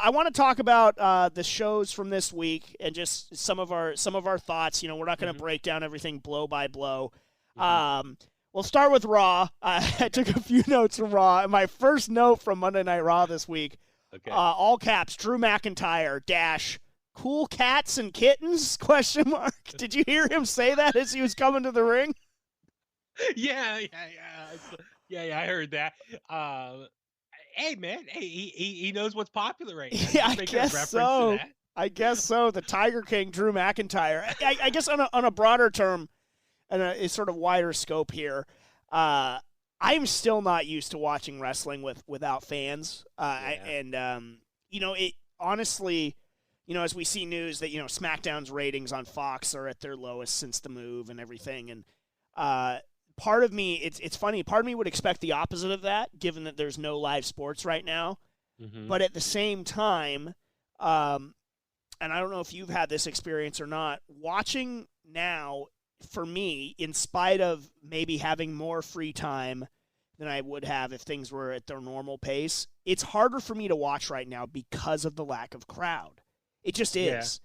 I want to talk about the shows from this week and just some of our thoughts. You know, we're not going to break down everything blow by blow. We'll start with Raw. I took a few notes from Raw, and my first note from Monday Night Raw this week, all caps, Drew McIntyre dash cool cats and kittens ? Did you hear him say that as he was coming to the ring? Yeah. I heard that. Hey man, he knows what's popular right now. Yeah, I guess so. I guess so. The Tiger King, Drew McIntyre. I guess on a broader term, and a sort of wider scope here, I'm still not used to watching wrestling without fans. You know, it honestly, you know, as we see news that, you know, SmackDown's ratings on Fox are at their lowest since the move and everything, and part of me, it's funny, part of me would expect the opposite of that, given that there's no live sports right now. But at the same time, and I don't know if you've had this experience or not, watching now, for me, in spite of maybe having more free time than I would have if things were at their normal pace, it's harder for me to watch right now because of the lack of crowd. It just is.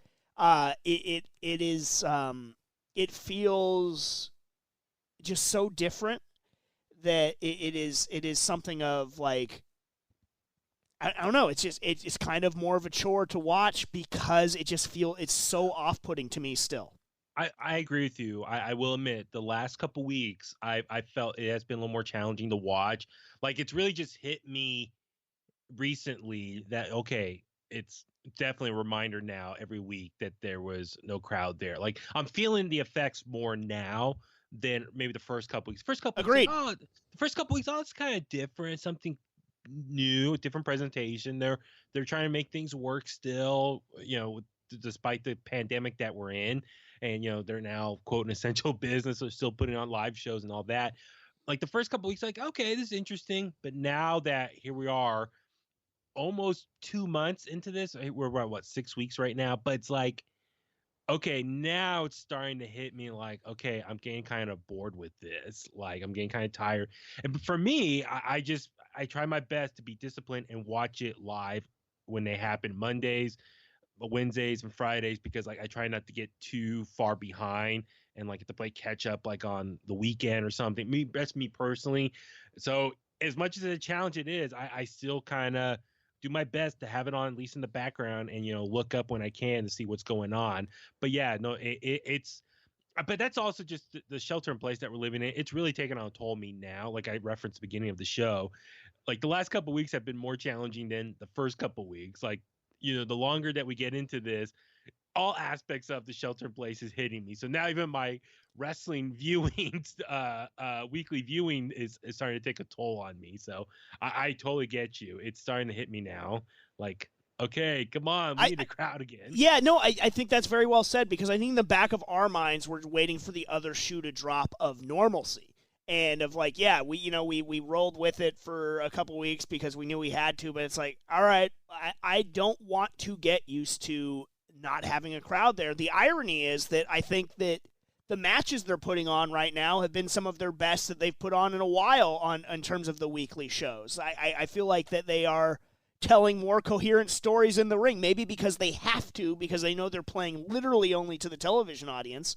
It is. It feels just so different that it is something of like, I don't know. It's kind of more of a chore to watch because it's so off-putting to me still. I agree with you. I will admit the last couple weeks I felt it has been a little more challenging to watch. Like it's really just hit me recently that okay, it's definitely a reminder now every week that there was no crowd there. Like I'm feeling the effects more now than maybe the first couple weeks. Agreed. The first couple weeks, it's kind of different, something new, different presentation. They're trying to make things work still, you know, despite the pandemic that we're in. And, you know, they're now, quote, an essential business. They're still putting on live shows and all that. Like the first couple weeks, like, okay, this is interesting. But now that here we are, almost 2 months into this, we're about, what, 6 weeks right now? But it's like, okay, now it's starting to hit me like, okay, I'm getting kind of bored with this. Like, I'm getting kind of tired. And for me, I try my best to be disciplined and watch it live when they happen Mondays, Wednesdays, and Fridays, because like I try not to get too far behind and like to play catch up like on the weekend or something. That's me personally. So as much as a challenge it is, I still kind of do my best to have it on at least in the background and, you know, look up when I can to see what's going on. But yeah, no, it's but that's also just the shelter in place that we're living in. It's really taken on a toll on me now. Like I referenced at the beginning of the show, like the last couple of weeks have been more challenging than the first couple of weeks. Like, you know, the longer that we get into this, all aspects of the shelter in place is hitting me. So now even my wrestling viewing, weekly viewing is starting to take a toll on me. So I totally get you. It's starting to hit me now. Like, okay, come on, we need a crowd again. Yeah, no, I think that's very well said, because I think in the back of our minds we're waiting for the other shoe to drop of normalcy. And of like, yeah, we rolled with it for a couple weeks because we knew we had to, but it's like, all right, I don't want to get used to not having a crowd there. The irony is that I think that the matches they're putting on right now have been some of their best that they've put on in a while in terms of the weekly shows. I feel like that they are telling more coherent stories in the ring, maybe because they have to, because they know they're playing literally only to the television audience.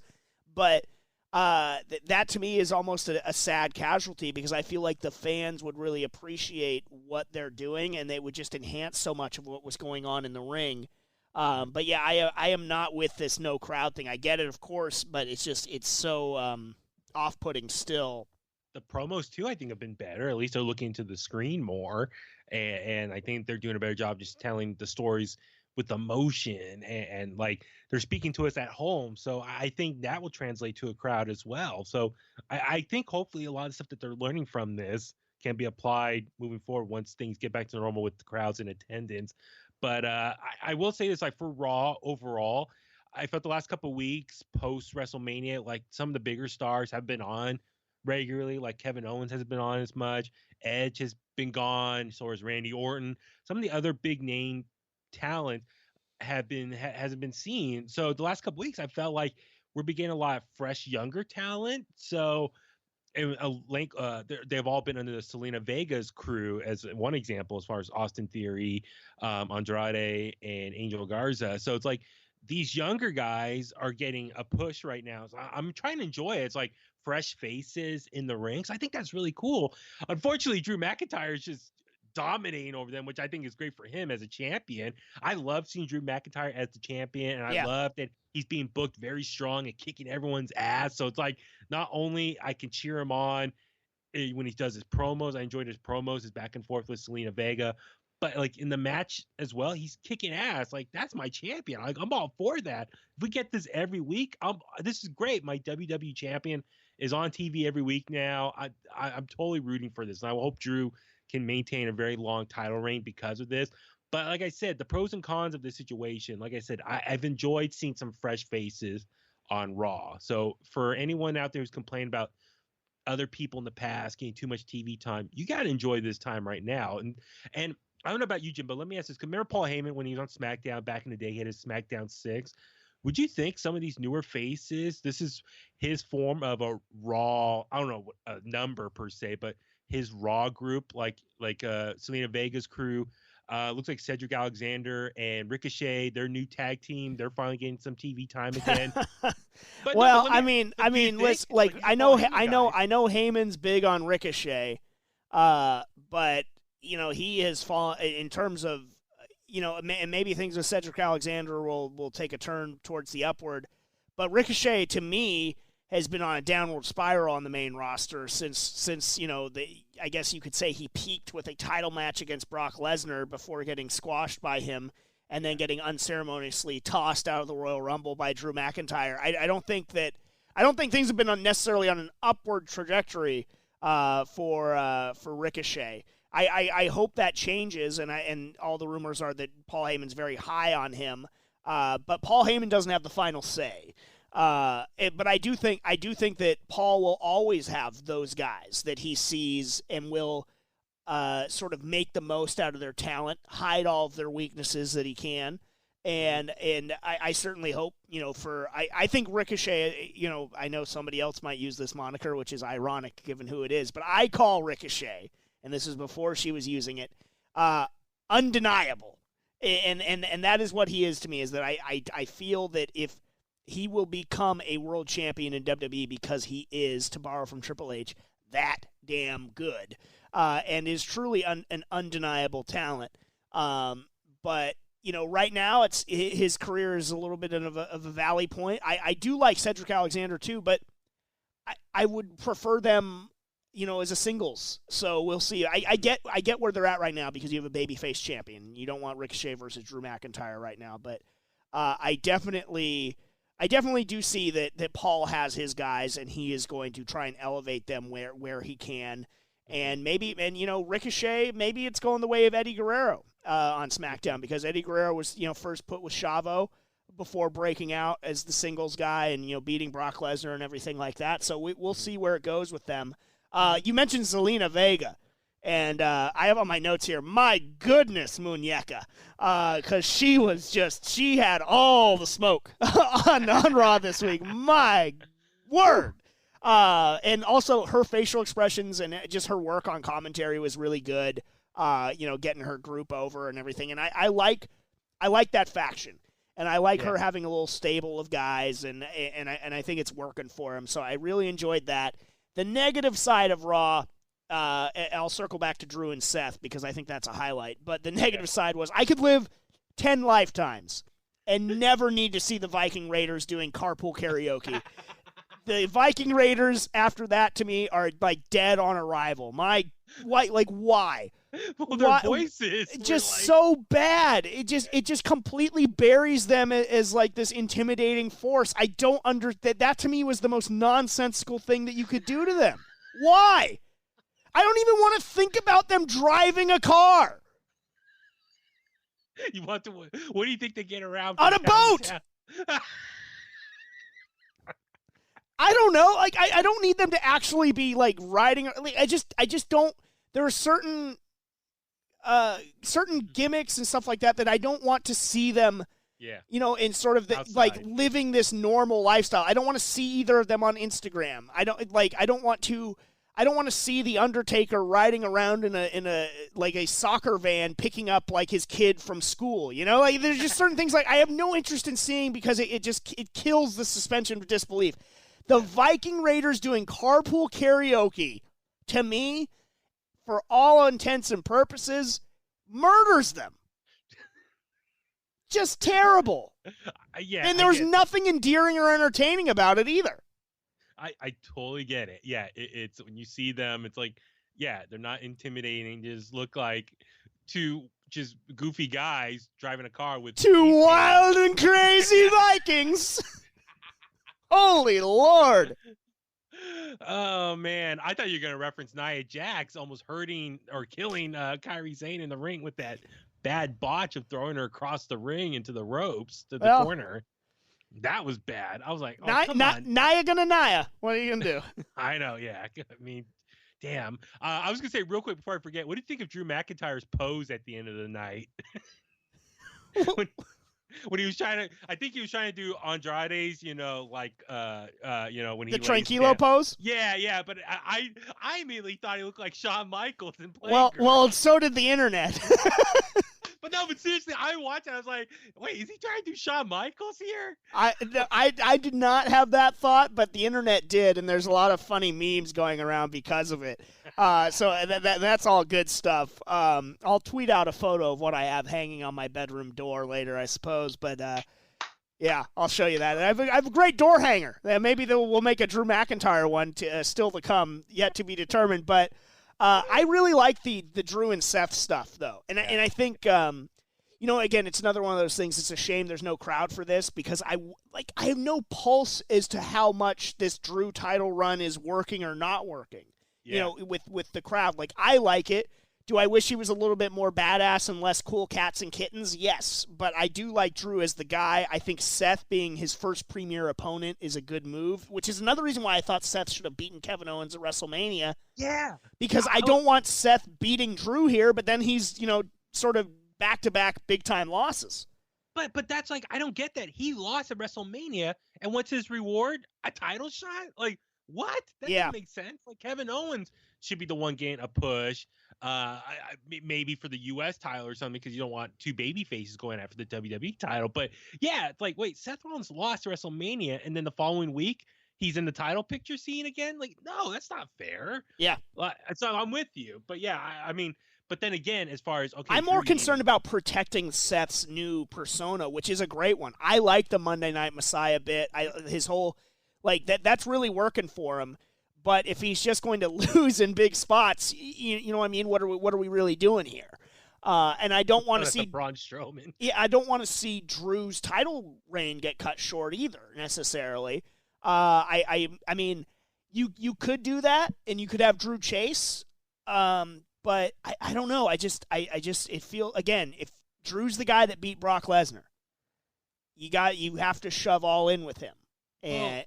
But that to me is almost a sad casualty, because I feel like the fans would really appreciate what they're doing, and they would just enhance so much of what was going on in the ring. But yeah, I am not with this no crowd thing. I get it, of course, but it's so off-putting still. The promos too, I think, have been better. At least they're looking to the screen more, and I think they're doing a better job just telling the stories with emotion and like they're speaking to us at home. So I think that will translate to a crowd as well. So I think hopefully a lot of stuff that they're learning from this can be applied moving forward once things get back to normal with the crowds in attendance. But I will say this, like for Raw overall, I felt the last couple of weeks post WrestleMania, like some of the bigger stars have been on regularly. Like Kevin Owens hasn't been on as much. Edge has been gone. So has Randy Orton. Some of the other big name talent hasn't been seen. So the last couple weeks, I felt like we're beginning a lot of fresh, younger talent. So and they've all been under the Selena Vega's crew as one example, as far as Austin Theory, Andrade, and Angel Garza. So it's like these younger guys are getting a push right now. So I'm trying to enjoy it. It's like fresh faces in the rings. I think that's really cool. Unfortunately, Drew McIntyre is just dominating over them, which I think is great for him as a champion. I love seeing Drew McIntyre as the champion, and I love that he's being booked very strong and kicking everyone's ass. So it's like not only I can cheer him on when he does his promos, I enjoyed his promos, his back and forth with Selena Vega, but like in the match as well, he's kicking ass. Like that's my champion. Like I'm all for that. If we get this every week, this is great. My WWE champion is on TV every week now. I'm totally rooting for this, and I hope Drew can maintain a very long title reign because of this. But like I said, the pros and cons of this situation, like I said, I've enjoyed seeing some fresh faces on Raw. So for anyone out there who's complaining about other people in the past getting too much TV time, you got to enjoy this time right now. And I don't know about you, Jim, but let me ask this. Remember Paul Heyman when he was on SmackDown back in the day, he had his SmackDown 6? Would you think some of these newer faces, this is his form of a Raw, I don't know a number per se, but his Raw group, like Selena Vega's crew, looks like Cedric Alexander and Ricochet, their new tag team, they're finally getting some TV time again. Well, I mean, listen, like I know Heyman's big on Ricochet, but you know he has fallen in terms of, you know, and maybe things with Cedric Alexander will take a turn towards the upward, but Ricochet to me has been on a downward spiral on the main roster since you know, I guess you could say he peaked with a title match against Brock Lesnar before getting squashed by him and then getting unceremoniously tossed out of the Royal Rumble by Drew McIntyre. I don't think things have been necessarily on an upward trajectory for Ricochet. I hope that changes, and all the rumors are that Paul Heyman's very high on him, but Paul Heyman doesn't have the final say. But I do think that Paul will always have those guys that he sees and will sort of make the most out of their talent, hide all of their weaknesses that he can, and I certainly hope, you know, I think Ricochet, you know, I know somebody else might use this moniker, which is ironic given who it is, but I call Ricochet, and this is before she was using it, undeniable, and that is what he is to me. Is that I feel that if he will become a world champion in WWE because he is, to borrow from Triple H, that damn good, and is truly an undeniable talent. But you know, right now his career is a little bit of a valley point. I do like Cedric Alexander too, but I would prefer them, you know, as a singles. So we'll see. I get where they're at right now because you have a babyface champion. You don't want Ricochet versus Drew McIntyre right now, but I definitely do see that Paul has his guys, and he is going to try and elevate them where he can. And you know, Ricochet, maybe it's going the way of Eddie Guerrero on SmackDown, because Eddie Guerrero was, you know, first put with Chavo before breaking out as the singles guy and, you know, beating Brock Lesnar and everything like that. So we'll see where it goes with them. You mentioned Zelina Vega. And I have on my notes here, my goodness, Muñeca, because she had all the smoke on Raw this week. My word. And also her facial expressions and just her work on commentary was really good, you know, getting her group over and everything. And I like that faction. And I like her having a little stable of guys, and I think it's working for him. So I really enjoyed that. The negative side of Raw, I'll circle back to Drew and Seth because I think that's a highlight. But the negative side was I could live 10 lifetimes and never need to see the Viking Raiders doing carpool karaoke. The Viking Raiders after that to me are like dead on arrival. Why? Well, their voices just so bad. It just completely buries them as like this intimidating force. I don't that to me was the most nonsensical thing that you could do to them. Why? I don't even want to think about them driving a car. You want to? What do you think they get around on a boat? I don't know. Like I don't need them to actually be like riding. Like, I just don't. There are certain gimmicks and stuff like that I don't want to see them Yeah. In sort of like living this normal lifestyle. I don't want to see either of them on Instagram. I don't want to see the Undertaker riding around in a like a soccer van picking up like his kid from school. Like there's just certain things like I have no interest in seeing because it kills the suspension of disbelief. The Viking Raiders doing carpool karaoke, to me, for all intents and purposes, murders them. Just terrible. Yeah. And there's nothing endearing or entertaining about it either. I totally get it. Yeah, it's when you see them, it's like, yeah, they're not intimidating. They just look like two just goofy guys driving a car with two wild and crazy Vikings. Holy Lord. Oh, man. I thought you were going to reference Nia Jax almost hurting or killing Kairi Sane in the ring with that bad botch of throwing her across the ring into the ropes to the corner. That was bad. I was like, come on. Nia gonna Nia. What are you going to do? I know, yeah. I mean, damn. I was going to say real quick before I forget, what do you think of Drew McIntyre's pose at the end of the night? When he was I think he was trying to do Andrade's, when he the Tranquilo pose. Yeah, but I immediately thought he looked like Shawn Michaels in Playgirl. Well, so did the internet. But seriously, I watched it. I was like, wait, is he trying to do Shawn Michaels here? I did not have that thought, but the internet did, and there's a lot of funny memes going around because of it. So that's all good stuff. I'll tweet out a photo of what I have hanging on my bedroom door later, I suppose. But yeah, I'll show you that. And I have a great door hanger. Maybe we'll make a Drew McIntyre one still to come, yet to be determined. But I really like the Drew and Seth stuff, though. And I think, again, it's another one of those things. It's a shame there's no crowd for this because I have no pulse as to how much this Drew title run is working or not working, with the crowd. Like, I like it. Do I wish he was a little bit more badass and less cool cats and kittens? Yes, but I do like Drew as the guy. I think Seth being his first premier opponent is a good move, which is another reason why I thought Seth should have beaten Kevin Owens at WrestleMania. Yeah. Because I don't want Seth beating Drew here, but then he's, sort of back-to-back big-time losses. But that's like, I don't get that. He lost at WrestleMania, and what's his reward? A title shot? Like, what? That doesn't make sense. Like, Kevin Owens should be the one getting a push. Maybe for the U.S. title or something because you don't want two baby faces going after the WWE title. But yeah, it's like, wait, Seth Rollins lost to WrestleMania, and then the following week he's in the title picture scene again. Like, no, that's not fair. Yeah. So I'm with you, but yeah, I mean, but then again, as far as I'm more concerned about protecting Seth's new persona, which is a great one. I like the Monday Night Messiah bit. His whole that's really working for him. But if he's just going to lose in big spots, you know what I mean? What are we really doing here? And I don't want to see Braun Strowman. Yeah, I don't want to see Drew's title reign get cut short either necessarily. I mean, you could do that, and you could have Drew chase. But I don't know. It feels again, if Drew's the guy that beat Brock Lesnar, you have to shove all in with him.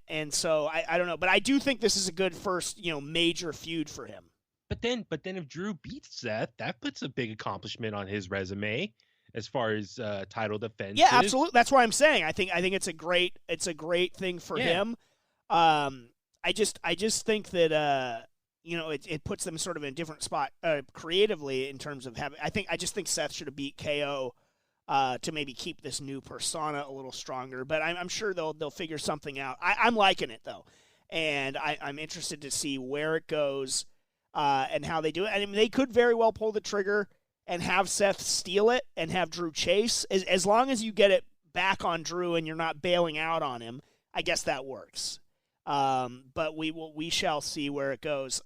And so I don't know, but I do think this is a good first, major feud for him. But then if Drew beats Seth, that puts a big accomplishment on his resume as far as title defense. Yeah, absolutely. That's why I'm saying I think it's a great thing for him. I just think that it puts them sort of in a different spot creatively in terms of having. I just think Seth should have beat KO. To maybe keep this new persona a little stronger, but I'm sure they'll figure something out. I'm liking it though, and I'm interested to see where it goes and how they do it. I mean, they could very well pull the trigger and have Seth steal it and have Drew chase. As long as you get it back on Drew and you're not bailing out on him, I guess that works. But we shall see where it goes.